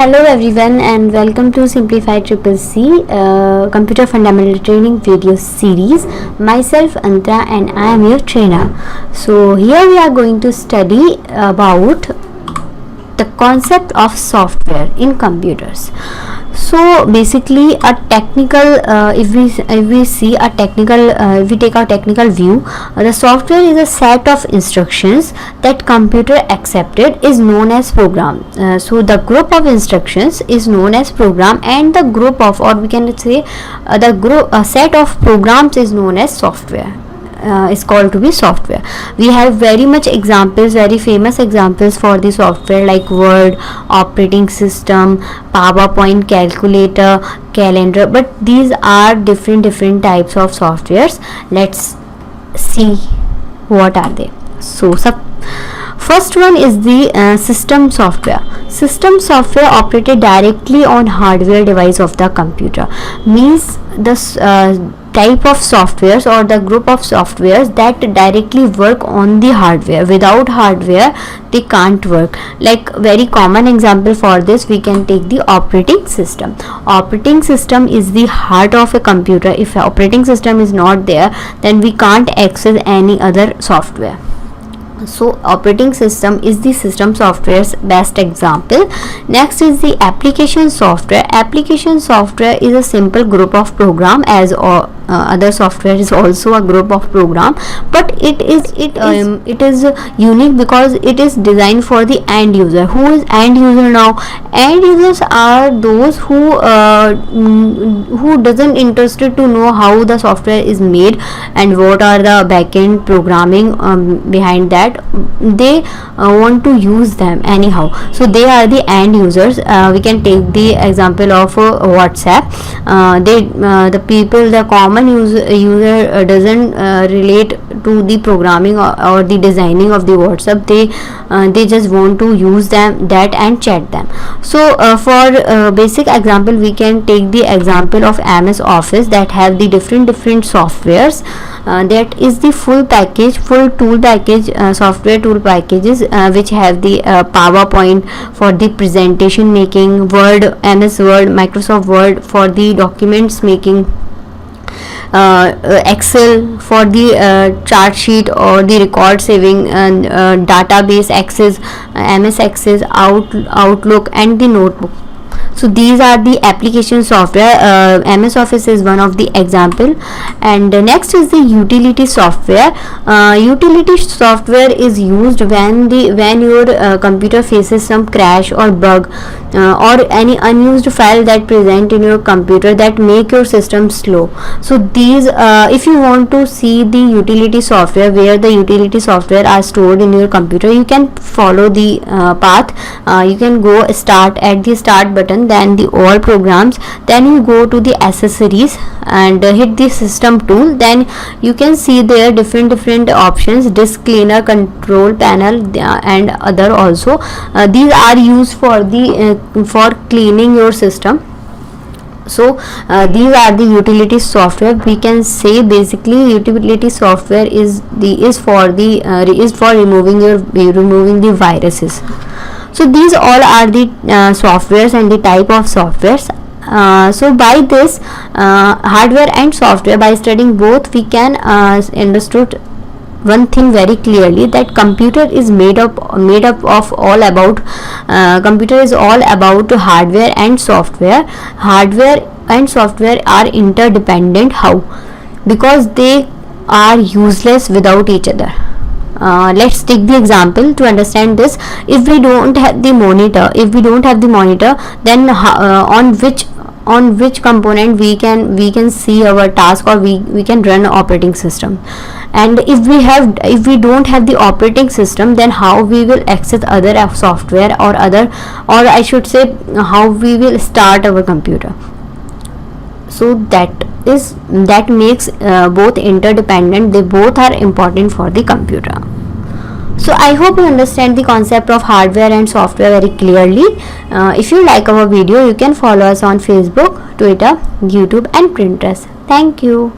Hello everyone and welcome to Simplified CCC Computer Fundamental Training video series. Myself Anta and I am your trainer. So here we are going to study about the concept of software in computers. So basically a technical if we take a technical view, the software is a set of instructions that computer accepted is known as program. So the group of instructions is known as program, and the group of, or we can say a set of programs is known as software. Is called to be software. We have very much examples, very famous examples for the software like Word, operating system, PowerPoint, calculator, calendar, but these are different types of softwares. Let's see what are they. So first one is the system software. System software operated directly on hardware device of the computer, means the type of softwares or the group of softwares that directly work on the hardware. Without hardware they can't work. Like very common example for this, we can take the operating system. Operating system is the heart of a computer. If operating system is not there, then we can't access any other software. So operating system is the system software's best example. Next is the application software. Application software is a simple group of program, as other software is also a group of program, but it is unique because it is designed for the end user. Who is end user now? End users are those who doesn't interested to know how the software is made and what are the backend programming behind that. They want to use them anyhow, so they are the end users. We can take the example of WhatsApp. The common user doesn't relate to the programming or the designing of the WhatsApp. They just want to use that and chat them. So for basic example, we can take the example of MS Office that have the different softwares. That is the full tool package, software tool packages which have the PowerPoint for the presentation making, Word, MS Word, Microsoft Word for the documents making, Excel for the chart sheet or the record saving, and database access, MS Access, Outlook and the notebook. So these are the application software. MS Office is one of the example. And next is the utility software. Utility software is used when your computer faces some crash or bug or any unused file that present in your computer that make your system slow. So these if you want to see the utility software, where the utility software are stored in your computer, you can follow the path. You can go start at the start button, then the all programs, then you go to the accessories and hit the system tool. Then you can see there different options, disk cleaner, control panel and other also. These are used for the for cleaning your system. So these are the utility software. We can say basically utility software is for removing the viruses. So these all are the softwares and the type of softwares. So by this hardware and software, by studying both, we can understood one thing very clearly, that computer is made up of all about computer is all about hardware and software. Hardware and software are interdependent. How? Because they are useless without each other. Let's take the example to understand this. If we don't have the monitor, then on which component we can see our task, or we can run operating system. And if we don't have the operating system, then how we will access other software or I should say how we will start our computer. So that makes both interdependent. They both are important for the computer. So I hope you understand the concept of hardware and software very clearly. If you like our video, you can follow us on Facebook, Twitter, YouTube and Pinterest. Thank you.